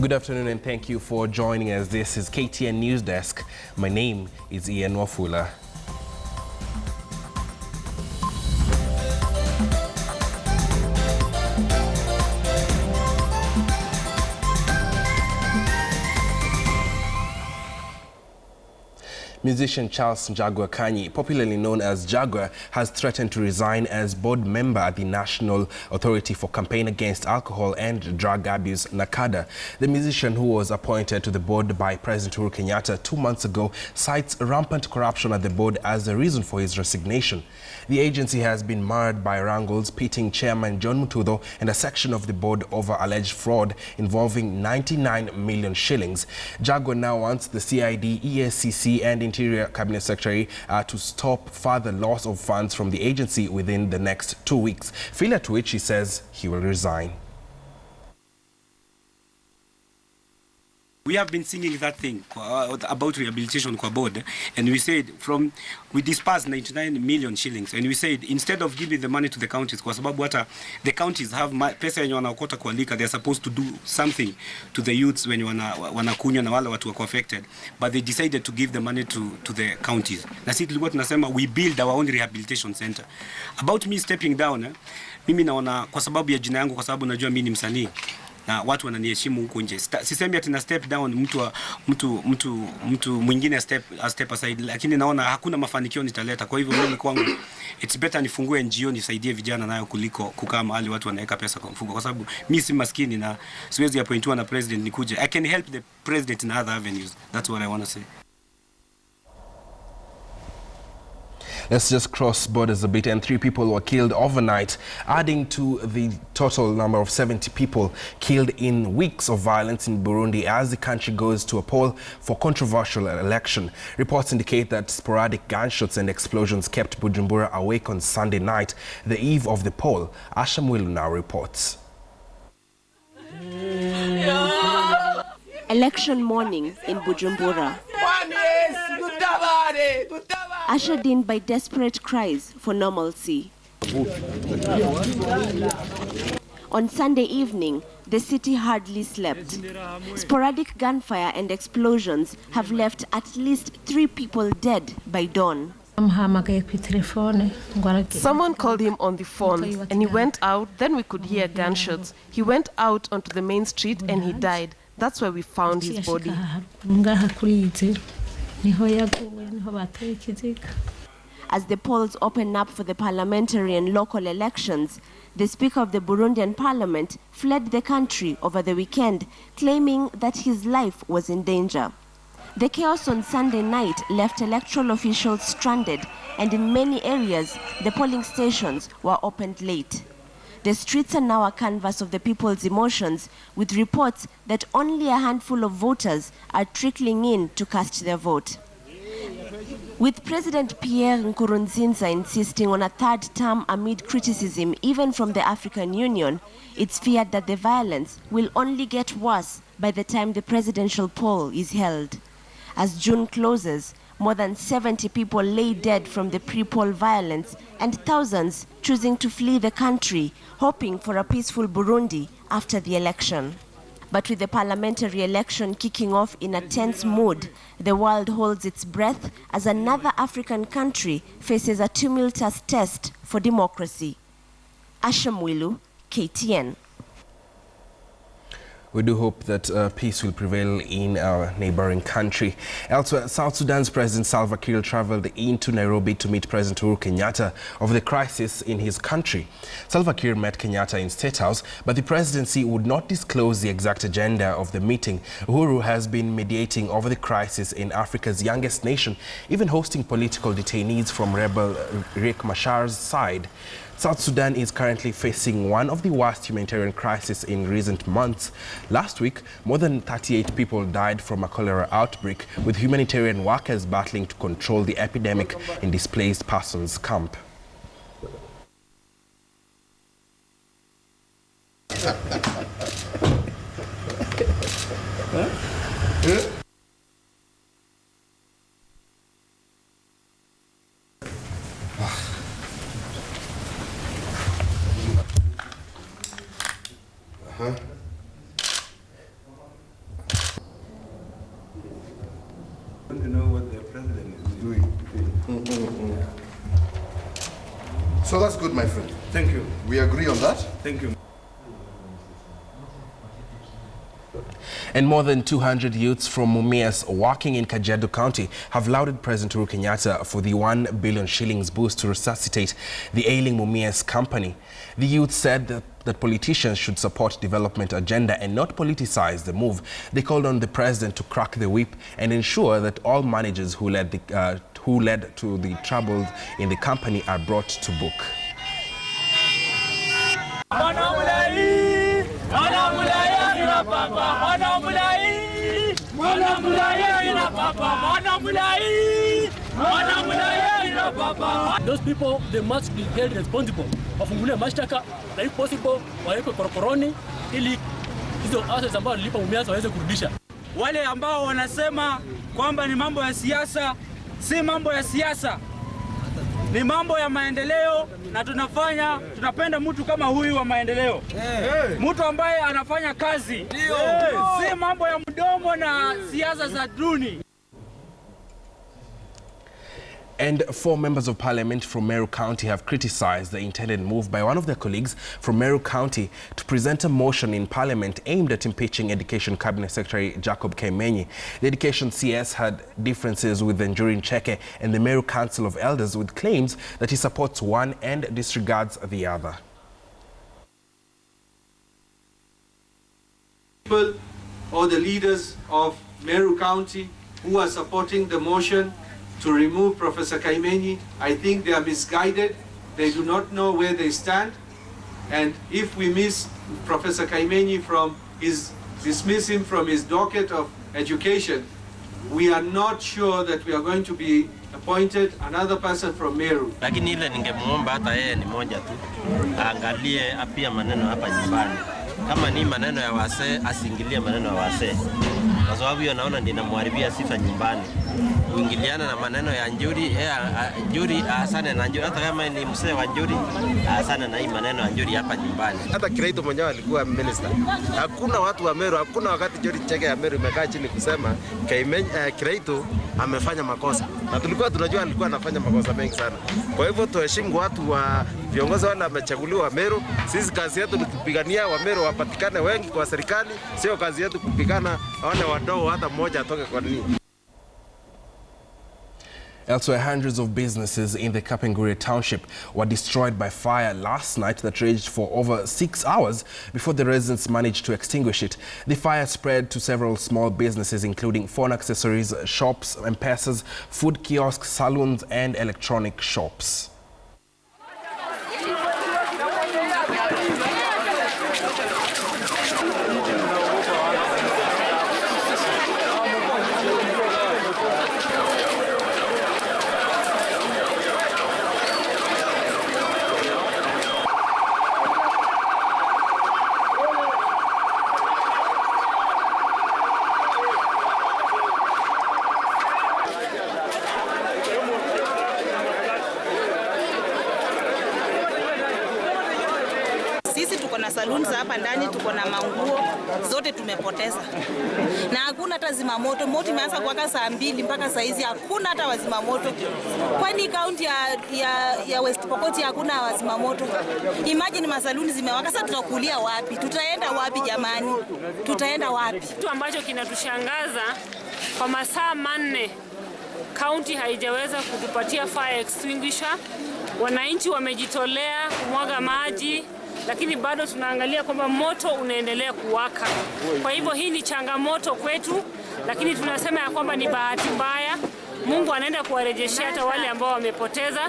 Good afternoon and thank you for joining us. This is KTN Newsdesk. My name is Ian Wafula. Musician Charles Njagua Kanyi, popularly known as Jaguar, has threatened to resign as board member at the National Authority for Campaign Against Alcohol and Drug Abuse, NACADA. The musician, who was appointed to the board by President Uhuru Kenyatta 2 months ago, cites rampant corruption at the board as the reason for his resignation. The agency has been marred by wrangles pitting Chairman John Mutudo and a section of the board over alleged fraud involving 99 million shillings. Jaguar now wants the CID, ESCC and Interior Cabinet Secretary to stop further loss of funds from the agency within the next 2 weeks. Failure to which he says he will resign. We have been singing that thing about rehabilitation kwa board, and we said we dispersed 99 million shillings, and we said instead of giving the money to the counties, kwa sababu hata the counties have pesa yenye wanaokota kwa lika, they are supposed to do something to the youths when wanakunywa na wale watu wako affected, but they decided to give the money to the counties. Na sisi tulikuwa tunasema we build our own rehabilitation center. About me stepping down, mimi naona kwa sababu ya jina yangu, kwa sababu najua mimi ni msanii na watu wananiheshimu huko nje. Sisemi ati na step down mtu mwingine step aside, lakini naona hakuna mafanikio nitaleta. Kwa hivyo mimi kwangu it's better nifungue NGO nisaidie vijana nayo kuliko kukaa mahali watu wanaweka pesa kwa mfuko, kwa sababu mimi si maskini na siwezi appointiwa na president nikuje. I can help the president in other avenues. That's what I want to say. Let's just cross borders a bit, and 3 people were killed overnight, adding to the total number of 70 people killed in weeks of violence in Burundi as the country goes to a poll for controversial election. Reports indicate that sporadic gunshots and explosions kept Bujumbura awake on Sunday night, the eve of the poll. Asham Wilu now reports. Election morning in Bujumbura, ushered in by desperate cries for normalcy. On Sunday evening, the city hardly slept. Sporadic gunfire and explosions have left at least 3 people dead by dawn. Someone called him on the phone and he went out, then we could hear gunshots. He went out onto the main street and he died. That's where we found his body. As the polls open up for the parliamentary and local elections, the Speaker of the Burundian Parliament fled the country over the weekend, claiming that his life was in danger. The chaos on Sunday night left electoral officials stranded, and in many areas, the polling stations were opened late. The streets are now a canvas of the people's emotions, with reports that only a handful of voters are trickling in to cast their vote. With President Pierre Nkurunziza insisting on a 3rd term amid criticism even from the African Union, it's feared that the violence will only get worse by the time the presidential poll is held. As June closes, more than 70 people lay dead from the pre-poll violence and thousands choosing to flee the country, hoping for a peaceful Burundi after the election. But with the parliamentary election kicking off in a tense mood, the world holds its breath as another African country faces a tumultuous test for democracy. Asham Wilu, KTN. We do hope that peace will prevail in our neighboring country. Elsewhere, South Sudan's President Salva Kiir traveled into Nairobi to meet President Uhuru Kenyatta over the crisis in his country. Salva Kiir met Kenyatta in State House, but the presidency would not disclose the exact agenda of the meeting. Uhuru has been mediating over the crisis in Africa's youngest nation, even hosting political detainees from rebel Riek Machar's side. South Sudan is currently facing one of the worst humanitarian crises in recent months. Last week, more than 38 people died from a cholera outbreak, with humanitarian workers battling to control the epidemic in displaced persons camp. So that's good, my friend. Thank you. We agree on that. Thank you. And more than 200 youths from Mumias working in Kajiado County have lauded President Uhuru Kenyatta for the 1 billion shillings boost to resuscitate the ailing Mumias company. The youth said that politicians should support development agenda and not politicize the move. They called on the president to crack the whip and ensure that all managers who led to the troubles in the company are brought to book. Those people, they must be held responsible. Wafungulie mashtaka na if possible wawekwe korokoroni ili hizo assets ambazo walilipa Mumias waweze kurudisha. Wale ambao wanasema kwamba ni mambo ya siasa, si mambo ya siasa. Ni mambo ya maendeleo na tunapenda mtu kama huyu wa maendeleo. Mtu ambaye anafanya kazi. Si mambo ya mdomo na siasa za duni. And 4 members of parliament from Meru County have criticized the intended move by one of their colleagues from Meru County to present a motion in parliament aimed at impeaching Education Cabinet Secretary Jacob Kaimenyi. The Education CS had differences with the Njuri Ncheke and the Meru Council of Elders, with claims that he supports one and disregards the other. People or the leaders of Meru County who are supporting the motion to remove Professor Kaimenyi, I think they are misguided. They do not know where they stand. And if we miss Professor Kaimenyi dismiss him from his docket of education, we are not sure that we are going to be appointed another person from Meru. Lakini ile ningemuomba hata yeye ni moja tu, angalie pia maneno hapa nyumbani. Kama ni maneno ya wasee, asiingilie maneno ya wasee. Kwa sababu hiyo naona ndio inamharibia sifa nyumbani. Kuingiliana na maneno ya Njuri, Njuri asane na Njuri, hata kama ni mzee wa Njuri, asane na hii maneno ya Njuri hapa nyumbani. Hata Kiraitu mwenyewe alikuwa minister. Hakuna watu wa Meru, hakuna wakati Njuri Ncheke ya Meru imekaa chini kusema Kiraitu amefanya makosa. Na tulikuwa tunajua alikuwa anafanya makosa mengi sana. Kwa hivyo tuheshimu watu wa viongozi wale wamechaguliwa Meru. Sisi kazi yetu ni kupigania wa Meru wapatikane wengi kwa serikali, sio kazi yetu kupigana wale wadogo hata mmoja atoke kwa nini. Elsewhere, hundreds of businesses in the Kapenguri township were destroyed by fire last night that raged for over 6 hours before the residents managed to extinguish it. The fire spread to several small businesses, including phone accessories, shops, M-Pesas, food kiosks, saloons, and electronic shops. Sisi tuko na saluni za hapa ndani, tuko na manguo zote tumepoteza. Na hakuna hata zimamoto. Moto imeanza kuwaka saa 2 mpaka saa hizi hakuna hata wazimamoto. Kwani kaunti ya West Pokot hakuna wazimamoto. Imagine masaluni zimewaka, sasa tutakulia wapi? Tutaenda wapi jamani? Tutaenda wapi? Kitu ambacho kinatushangaza kwa masaa 4 kaunti haijaweza kutupatia fire extinguisher. Wananchi wamejitolea kumwaga maji, lakini bado tunaangalia kwamba moto unaendelea kuwaka. Kwa hivyo hii ni changamoto kwetu, lakini tunasema ya kwamba ni bahati mbaya. Mungu anaenda kuwarejeshea hata wale ambao wamepoteza.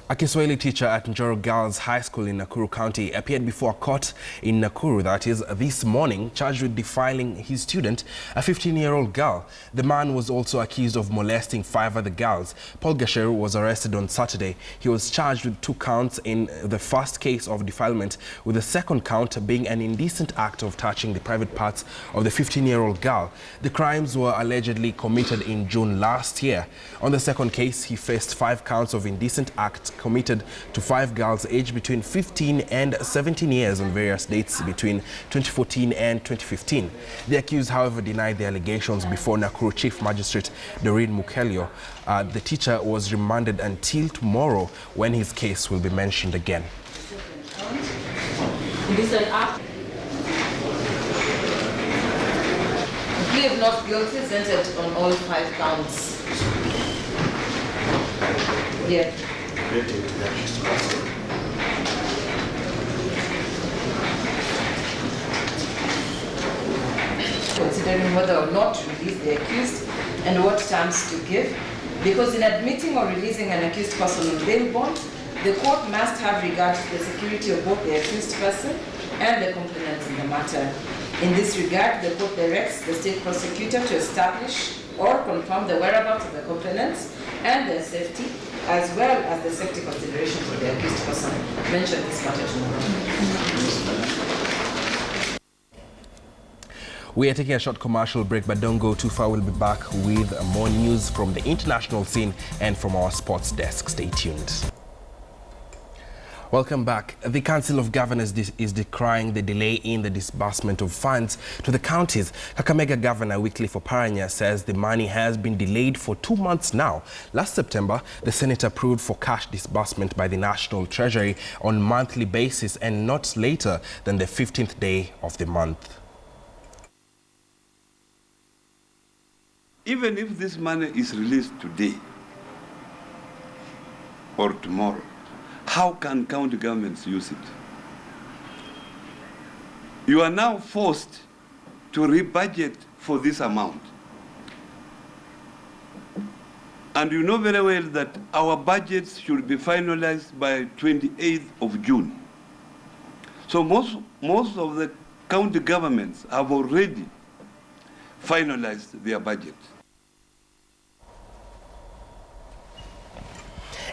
A Kiswahili teacher at Njoro Girls High School in Nakuru County appeared before a court in Nakuru, that is, this morning, charged with defiling his student, a 15-year-old girl. The man was also accused of molesting 5 other girls. Paul Gasheru was arrested on Saturday. He was charged with 2 counts in the first case of defilement, with the second count being an indecent act of touching the private parts of the 15-year-old girl. The crimes were allegedly committed in June last year. On the second case, he faced 5 counts of indecent act committed to 5 girls aged between 15 and 17 years on various dates between 2014 and 2015. The accused, however, denied the allegations before Nakuru Chief Magistrate Doreen Mukelio. The teacher was remanded until tomorrow, when his case will be mentioned again. Plea of not guilty centered on all 5 counts. Yeah. Considering whether or not to release the accused and what terms to give, because in admitting or releasing an accused person on bail bond, the court must have regard to the security of both the accused person and the complainant in the matter. In this regard, the court directs the state prosecutor to establish or confirm the whereabouts of the complainants and their safety, as well as the safety considerations of the accused person. Mention this matter tomorrow. We are taking a short commercial break, but don't go too far. We'll be back with more news from the international scene and from our sports desk. Stay tuned. Welcome back. The Council of Governors is decrying the delay in the disbursement of funds to the counties. Kakamega Governor Wycliffe Oparanya says the money has been delayed for 2 months now. Last September, the Senate approved for cash disbursement by the National Treasury on monthly basis and not later than the 15th day of the month. Even if this money is released today or tomorrow, how can county governments use it? You are now forced to rebudget for this amount. And you know very well that our budgets should be finalized by 28th of June. So most of the county governments have already finalized their budget.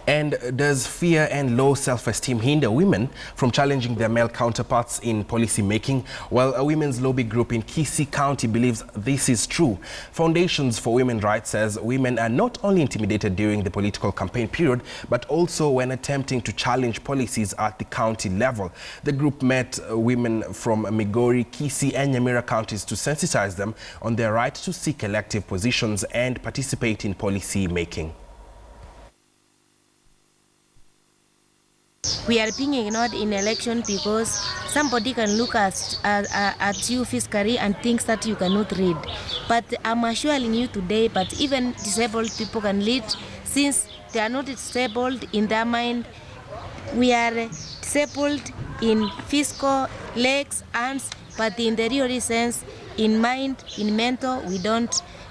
And does fear and low self-esteem hinder women from challenging their male counterparts in policy making? Well, a women's lobby group in Kisii County believes this is true. Foundations for Women's Rights says women are not only intimidated during the political campaign period, but also when attempting to challenge policies at the county level. The group met women from Migori, Kisii and Nyamira counties to sensitize them on their right to seek elective positions and participate in policy making. We are being ignored in election because somebody can look at you physically and thinks that you cannot read. But I'm assuring you today, but even disabled people can lead since they are not disabled in their mind. We are disabled in physical, legs, arms, but in the real sense, in mind, in mental,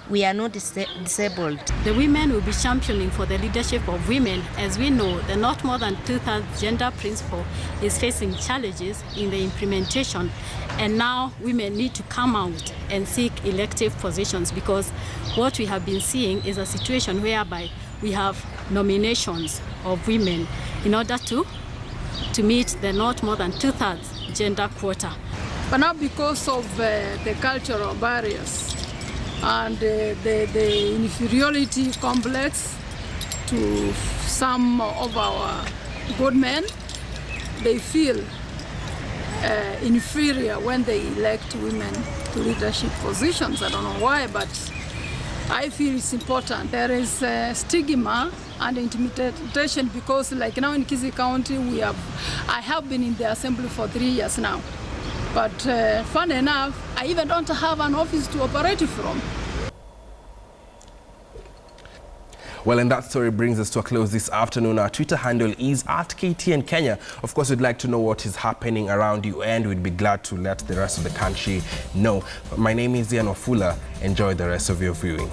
we are not disabled. The women will be championing for the leadership of women. As we know, the not more than 2/3 gender principle is facing challenges in the implementation. And now women need to come out and seek elective positions, because what we have been seeing is a situation whereby we have nominations of women in order to meet the not more than 2/3 gender quota. But now because of the cultural barriers and the inferiority complex to some of our good men, they feel inferior when they elect women to leadership positions. I don't know why, but I feel it's important. There is stigma and intimidation because, like now in Kisii County, I have been in the assembly for 3 years now. But fun enough, I even don't have an office to operate from. Well, and that story brings us to a close this afternoon. Our Twitter handle is @KTN Kenya. Of course, we'd like to know what is happening around you, and we'd be glad to let the rest of the country know. My name is Ian Wafula. Enjoy the rest of your viewing.